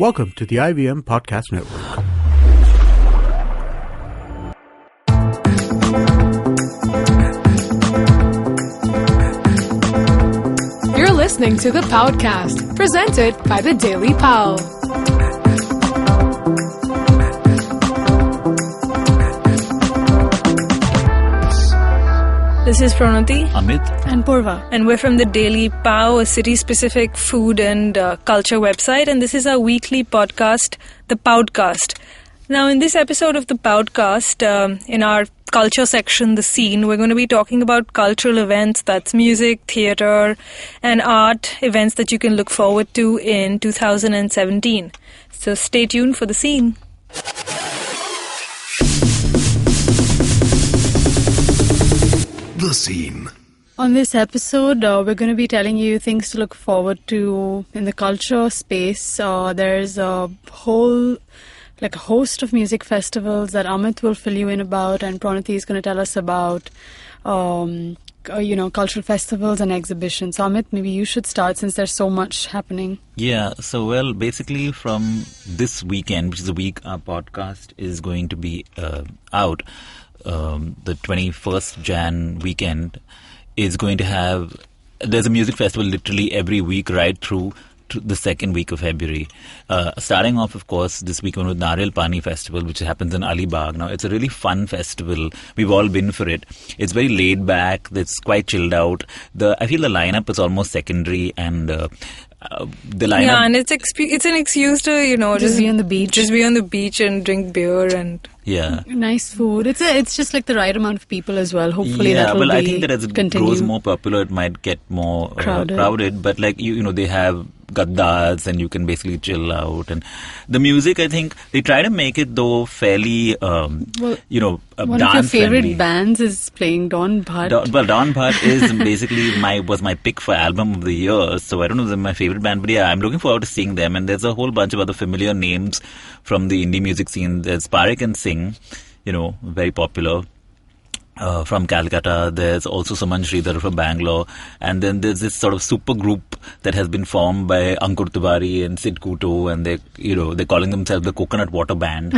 Welcome to the IVM Podcast Network. You're listening to the Paodcast, presented by the Daily Pao. This is Pranati, Amit, and Purva, and we're from the Daily Pao, a city-specific food and culture website, and this is our weekly podcast, the Paodcast. Now, in this episode of the Paodcast, in our culture section, The Scene, we're going to be talking about cultural events, that's music, theatre, and art events that you can look forward to in 2017. So stay tuned for The Scene. The Scene. On this episode, we're going to be telling you things to look forward to in the culture space. There's a host of music festivals that Amit will fill you in about, and Pranati is going to tell us about, cultural festivals and exhibitions. So Amit, maybe you should start since there's so much happening. Yeah, so basically from this weekend, which is the week our podcast is going to be out, the 21st Jan weekend is going to have, there's a music festival literally every week right through to the second week of February. Starting off, of course, this weekend with Nariyal Pani Festival, which happens in Alibag. Now, it's a really fun festival. We've all been for it. It's very laid back. It's quite chilled out. I feel the lineup is almost secondary, and the lineup... Yeah, and it's an excuse to, just be on the beach. Just be on the beach and drink beer and... Yeah. Nice food. It's just like the right amount of people as well. Hopefully that will I think that as it grows more popular, it might get more crowded. But like, they have gaddas and you can basically chill out. And the music, I think, they try to make it though fairly, one of your favorite friendly. Bands is playing Don Bhatt. Don Bhatt is basically was my pick for album of the year. So I don't know if they're my favorite band, but yeah, I'm looking forward to seeing them. And there's a whole bunch of other familiar names from the indie music scene. There's Parik and Singh, very popular. From Calcutta. There's also Suman Sridhar from Bangalore, and then there's this sort of super group that has been formed by Ankur Tiwari and Sid Kuto, and they're calling themselves the Coconut Water Band.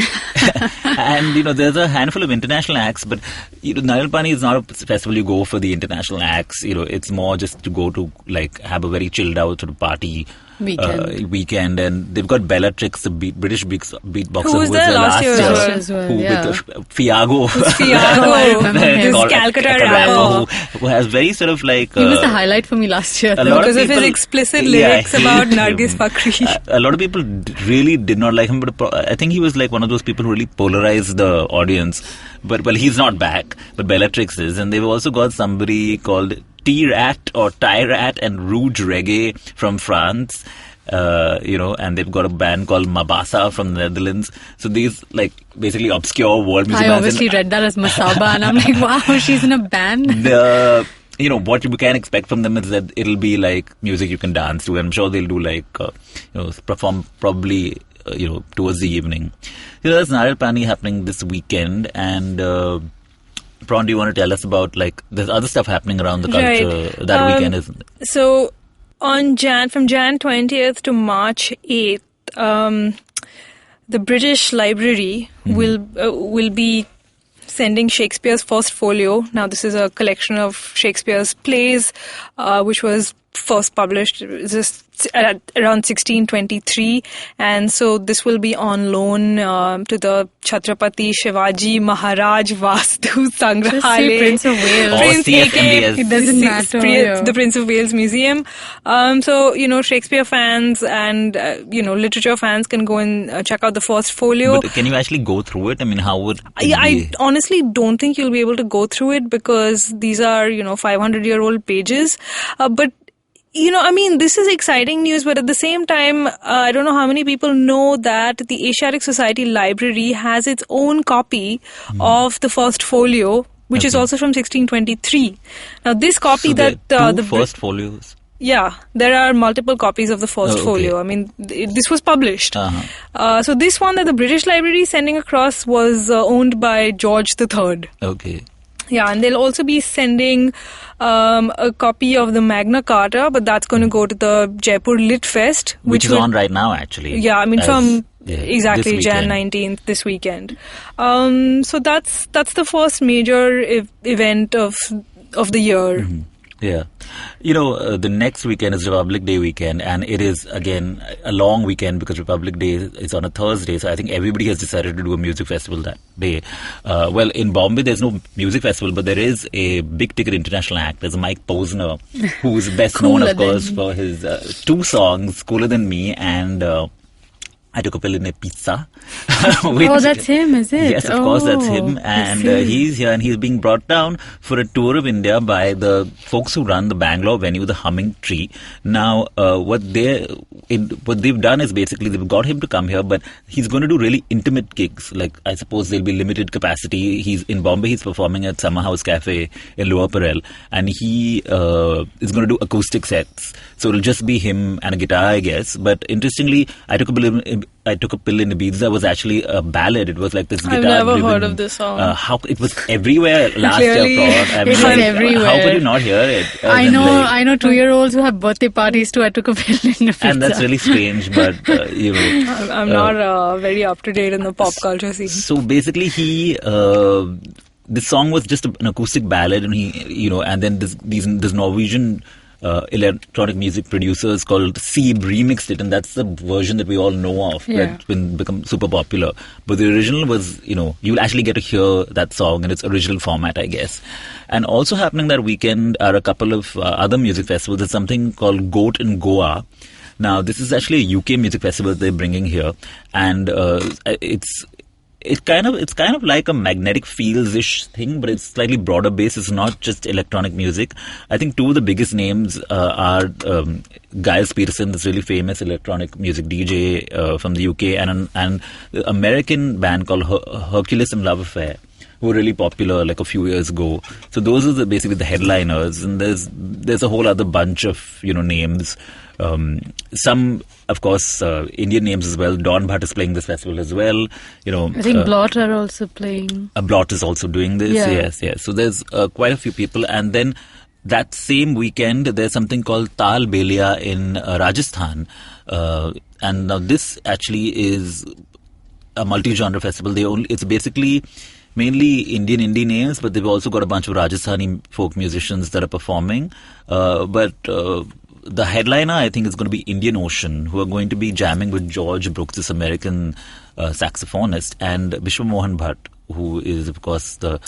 And there's a handful of international acts, but Nariyal Pani is not a festival you go for the international acts. It's more just to go to like have a very chilled out sort of party weekend, and they've got Bellatrix, the British beatboxer who was there last year as well. With Fiago. This Calcutta rapper who has very sort of like... he was the highlight for me last year because of his explicit lyrics about Nargis Fakhri. A lot of people really did not like him, but I think he was like one of those people who really polarized the audience. But he's not back, but Bellatrix is. And they've also got somebody called T-Rat or Ty-Rat and Rouge Reggae from France. And they've got a band called Mabasa from the Netherlands. So these like basically obscure world music bands. I obviously read that as Masaba, and I'm like, wow, she's in a band. What you can expect from them is that it'll be like music you can dance to. I'm sure they'll do like, perform probably, towards the evening. There's Nariyal Pani happening this weekend, and Prawn, do you want to tell us about like there's other stuff happening around the culture that weekend? Isn't it? So from Jan 20th to March 8th, the British Library will be sending Shakespeare's First Folio. Now, this is a collection of Shakespeare's plays, which was first published just at around 1623, and so this will be on loan to the Chhatrapati Shivaji Maharaj Vastu Sangrahalaya. Prince of Wales. Prince CFMWS. It doesn't matter. The Prince of Wales Museum. So, Shakespeare fans and, literature fans can go and check out the First Folio. But can you actually go through it? I mean, how would I honestly don't think you'll be able to go through it because these are, 500-year-old pages. But this is exciting news, but at the same time, I don't know how many people know that the Asiatic Society Library has its own copy of the First Folio, which is also from 1623. Now, this copy the First Folios. Yeah, there are multiple copies of the First Folio. I mean, this was published. So this one that the British Library is sending across was owned by George III. Okay. Yeah, and they'll also be sending a copy of the Magna Carta, but that's going to go to the Jaipur Lit Fest, which is on right now, actually. Yeah, I mean exactly this Jan weekend. 19th this weekend. So that's the first major event of the year. Yeah. The next weekend is Republic Day weekend, and it is, again, a long weekend because Republic Day is on a Thursday, so I think everybody has decided to do a music festival that day. Well, in Bombay, there's no music festival, but there is a big-ticket international act. There's Mike Posner, who is best known, of course, for his two songs, Cooler Than Me and... I took a pill in a pizza. That's him, is it? Yes, of course, that's him. And he's here, and he's being brought down for a tour of India by the folks who run the Bangalore venue, the Humming Tree. Now, what they've done is basically they've got him to come here, but he's going to do really intimate gigs. Like, I suppose there'll be limited capacity. He's in Bombay, he's performing at Summer House Cafe in Lower Parel, and he is going to do acoustic sets. So it'll just be him and a guitar, I guess. But interestingly, I Took a Pill in Ibiza was actually a ballad. It was like this guitar. I've never heard of this song. It was everywhere last Clearly, year. it was everywhere. How could you not hear it? I know 2-year-olds who have birthday parties too. I took a pill in a pizza. And that's really strange, but I'm not very up to date in the pop culture scene. So basically, this song was just an acoustic ballad, and and then this Norwegian electronic music producers called Seeb remixed it, and that's the version that we all know of, that's become super popular. But the original was, you'll actually get to hear that song in its original format, I guess. And also happening that weekend are a couple of other music festivals. There's something called Goat in Goa. Now, this is actually a UK music festival that they're bringing here, and it's kind of like a Magnetic Fields-ish thing, but it's slightly broader based. It's not just electronic music. I think two of the biggest names are Giles Peterson, this really famous electronic music DJ from the UK, and an American band called Hercules and Love Affair, who were really popular like a few years ago. So those are basically the headliners, and there's a whole other bunch of names. Some, of course, Indian names as well. Dawn Bhatt is playing this festival as well. I think Blot are also playing. Blot is also doing this. Yeah. Yes. So there's quite a few people, and then that same weekend there's something called Tal Belia in Rajasthan, and now this actually is a multi-genre festival. It's basically mainly Indian indie names, but they've also got a bunch of Rajasthani folk musicians that are performing. But the headliner, I think, is going to be Indian Ocean, who are going to be jamming with George Brooks, this American saxophonist, and Vishwa Mohan Bhatt, who is, of course, the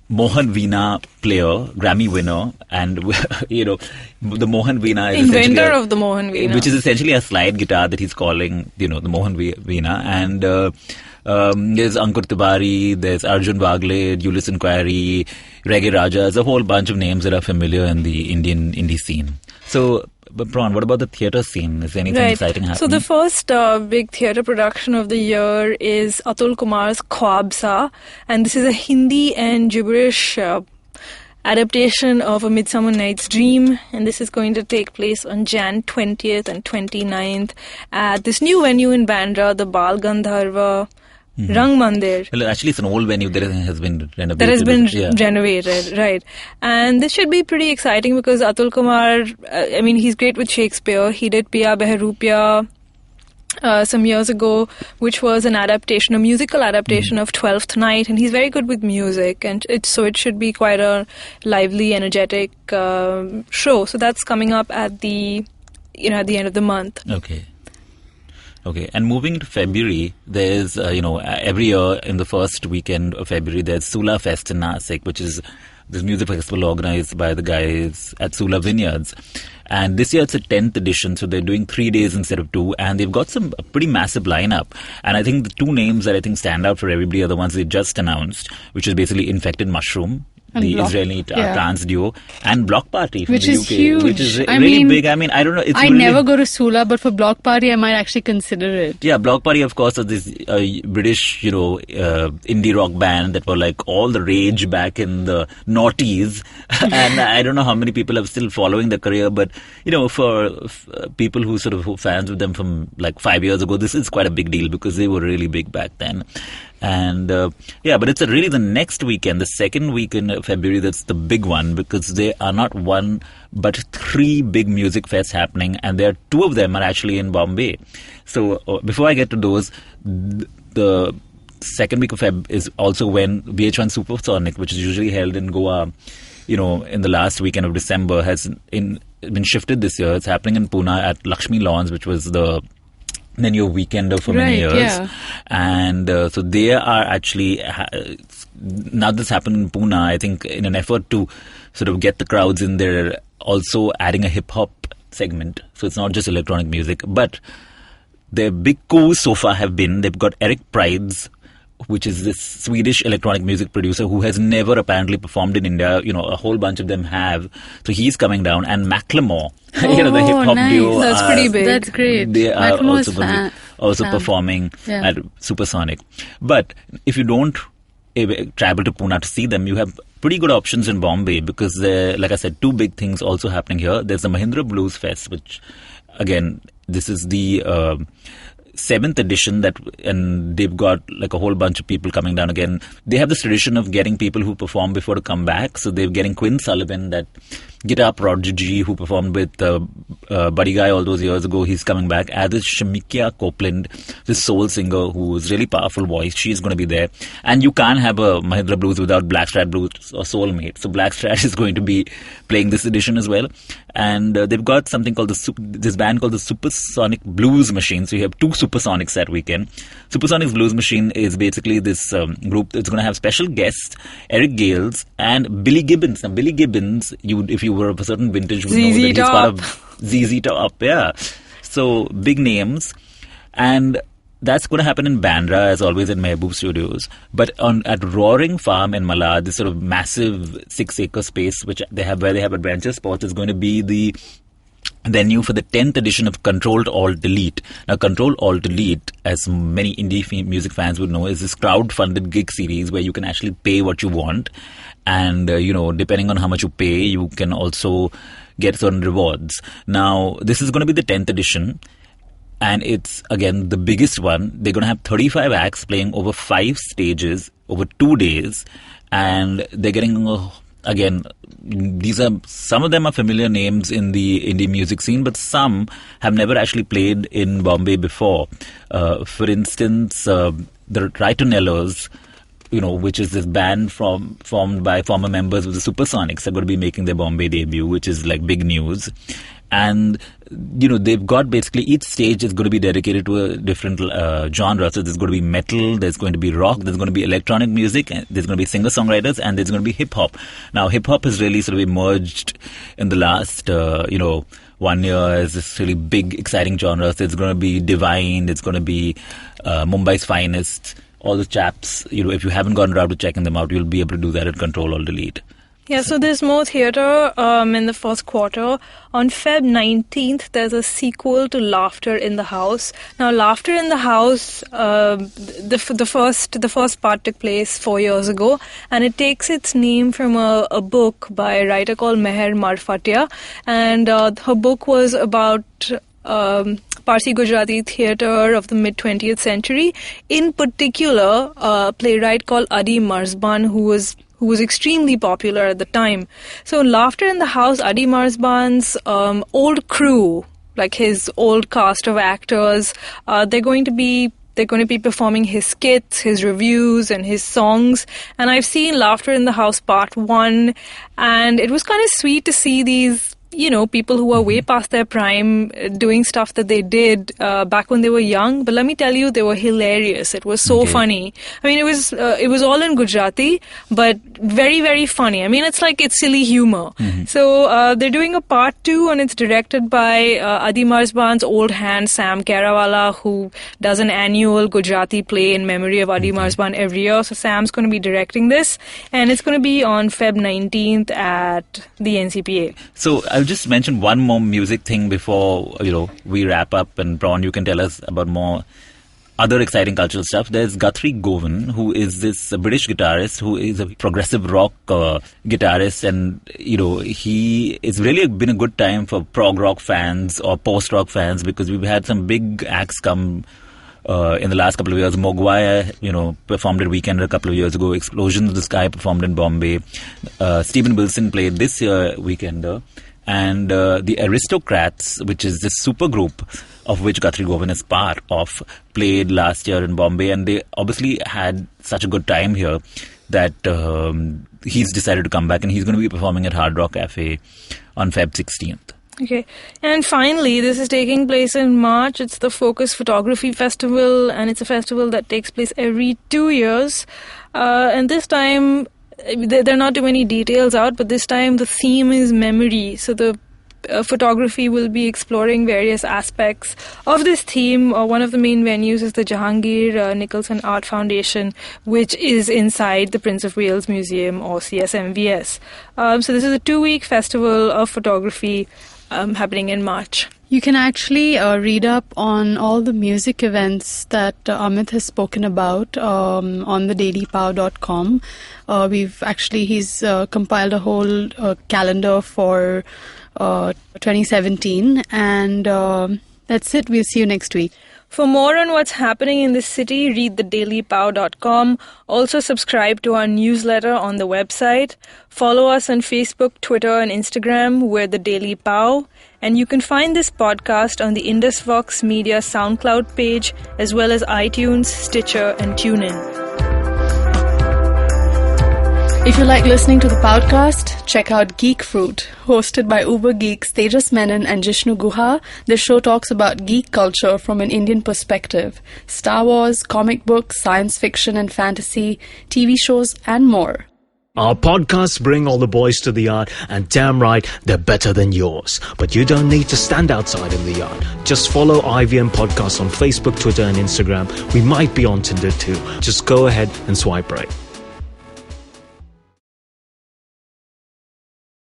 Mohan Veena player, Grammy winner, and the Mohan Veena is inventor of the Mohan Veena, which is essentially a slide guitar that he's calling, the Mohan Veena. And there's Ankur Tiwari, there's Arjun Wagle, Ulysses Inquiry, Reggae Raja. There's a whole bunch of names that are familiar in the Indian indie scene. So, Prawn, what about the theatre scene? Is there anything exciting happening? So the first big theatre production of the year is Atul Kumar's Khwab Sa, and this is a Hindi and gibberish adaptation of A Midsummer Night's Dream, and this is going to take place on Jan 20th and 29th at this new venue in Bandra, the Bal Gandharva Rang Mandir. Well, actually, it's an old venue that has been renovated. That has been renovated, right. And this should be pretty exciting because Atul Kumar, he's great with Shakespeare. He did Piya Behrupia some years ago, which was a musical adaptation of 12th Night, and he's very good with music, and it should be quite a lively, energetic show. So that's coming up at the end of the month. Okay, and moving to February, there's, every year in the first weekend of February, there's Sula Fest in Nasik, which is this music festival organized by the guys at Sula Vineyards. And this year it's a 10th edition, so they're doing 3 days instead of 2, and they've got a pretty massive lineup. And I think the two names that I think stand out for everybody are the ones they just announced, which is basically Infected Mushroom, and the Israeli trans duo, and Block Party from which the is UK, huge. Which is really big. I mean, I don't know. I never go to Sula, but for Block Party, I might actually consider it. Yeah, Block Party, of course, is this British, indie rock band that were like all the rage back in the noughties. And I don't know how many people are still following their career, but, for people who fans of them from like 5 years ago, this is quite a big deal because they were really big back then. And but it's really the next weekend, the second weekend February that's the big one, because there are not one but 3 big music fests happening, and there are 2 of them are actually in Bombay. So before I get to those, the second week of Feb is also when VH1 Supersonic, which is usually held in Goa, in the last weekend of December, has been shifted this year. It's happening in Pune at Lakshmi Lawns, which was the Nenyo Weekender for many years. Yeah. And so they are actually, now this happened in Pune, I think in an effort to sort of get the crowds in there, also adding a hip-hop segment. So it's not just electronic music. But their big coups so far have been, they've got Eric Prides, which is this Swedish electronic music producer who has never apparently performed in India. A whole bunch of them have. So he's coming down. And Macklemore, the hip-hop nice. duo. That's pretty big. That's great. They are Macklemore's also performing at Supersonic. But if you don't travel to Pune to see them, you have pretty good options in Bombay, because like I said, 2 big things also happening here. There's the Mahindra Blues Fest, which, again, this is the 7th edition, and they've got like a whole bunch of people coming down again. They have this tradition of getting people who perform before to come back. So they're getting Quinn Sullivan, that guitar prodigy who performed with Buddy Guy all those years ago. He's coming back. As is Shamikia Copeland, this soul singer who has really powerful voice. She's going to be there. And you can't have a Mahindra Blues without Blackstrat Blues or Soulmate. So Blackstrat is going to be playing this edition as well. And they've got something called this band called the Supersonic Blues Machine. So you have 2 Supersonics that weekend. Supersonic Blues Machine is basically this group that's going to have special guests, Eric Gales and Billy Gibbons. Now, Billy Gibbons, if you were of a certain vintage, would know that he's part of ZZ Top. Yeah. So big names. And that's going to happen in Bandra, as always, in Mehboob Studios. But at Roaring Farm in Malad, this sort of massive 6-acre space where they have adventure sports, is going to be the venue for the 10th edition of Controlled Alt Delete. Now, Controlled Alt Delete, as many indie music fans would know, is this crowd-funded gig series where you can actually pay what you want. And, depending on how much you pay, you can also get certain rewards. Now, this is going to be the 10th edition. And it's, again, the biggest one. They're going to have 35 acts playing over 5 stages over 2 days. And they're getting, again, some of them are familiar names in the indie music scene, but some have never actually played in Bombay before. For instance, the Ritonellos, which is this band formed by former members of the Supersonics, are going to be making their Bombay debut, which is like big news. And, they've got basically each stage is going to be dedicated to a different genre. So there's going to be metal, there's going to be rock, there's going to be electronic music, and there's going to be singer-songwriters, and there's going to be hip-hop. Now, hip-hop has really sort of emerged in the last, 1 year as this really big, exciting genre. So it's going to be Divine, it's going to be Mumbai's Finest, all the chaps. If you haven't gone around to checking them out, you'll be able to do that at Control or Delete. Yeah, so there's more theatre in the first quarter. On Feb 19th, there's a sequel to Laughter in the House. Now, Laughter in the House, the first part took place 4 years ago, and it takes its name from a book by a writer called Meher Marfatia, and her book was about Parsi Gujarati theatre of the mid-20th century. In particular, a playwright called Adi Marzban, who was extremely popular at the time. So Laughter in the House, Adi Marzban's old crew, like his old cast of actors, they're going to be performing his skits, his reviews, and his songs. And I've seen Laughter in the House Part 1, and it was kind of sweet to see these people who are way past their prime doing stuff that they did back when they were young. But let me tell you, they were hilarious. It was so funny. I mean, it was all in Gujarati, but very, very funny. I mean, it's silly humor. Mm-hmm. So they're doing a part 2, and it's directed by Adi Marzban's old hand, Sam Karawala, who does an annual Gujarati play in memory of Adi Marzban every year. So Sam's going to be directing this, and it's going to be on Feb 19th at the NCPA. So I'll just mention one more music thing before we wrap up, and Braun, you can tell us about more other exciting cultural stuff. There's Guthrie Govan, who is this British guitarist who is a progressive rock guitarist, and it's really been a good time for prog rock fans or post rock fans, because we've had some big acts come in the last couple of years. Mogwai, performed at Weekend a couple of years ago. Explosions of the Sky performed in Bombay. Stephen Wilson played this year Weekender. And the Aristocrats, which is this super group of which Guthrie Govind is part of, played last year in Bombay. And they obviously had such a good time here that he's decided to come back, and he's going to be performing at Hard Rock Cafe on Feb 16th. Okay. And finally, this is taking place in March. It's the Focus Photography Festival, and it's a festival that takes place every 2 years. And this time, there are not too many details out, but this time the theme is memory. So the photography will be exploring various aspects of this theme. One of the main venues is the Jahangir Nicholson Art Foundation, which is inside the Prince of Wales Museum, or CSMVS. So this is a 2-week festival of photography happening in March. You can actually read up on all the music events that Amit has spoken about on the dailypao.com. He's compiled a whole calendar for 2017, and that's it. We'll see you next week. For more on what's happening in the city, read thedailypao.com. Also subscribe to our newsletter on the website. Follow us on Facebook, Twitter, and Instagram. We're The Daily Pao. And you can find this podcast on the Indus Vox Media SoundCloud page, as well as iTunes, Stitcher, and TuneIn. If you like listening to the podcast, check out Geek Fruit. Hosted by Uber geeks Tejas Menon and Jishnu Guha, this show talks about geek culture from an Indian perspective. Star Wars, comic books, science fiction and fantasy, TV shows, and more. Our podcasts bring all the boys to the yard, and damn right, they're better than yours. But you don't need to stand outside in the yard. Just follow IVM Podcasts on Facebook, Twitter, and Instagram. We might be on Tinder too. Just go ahead and swipe right.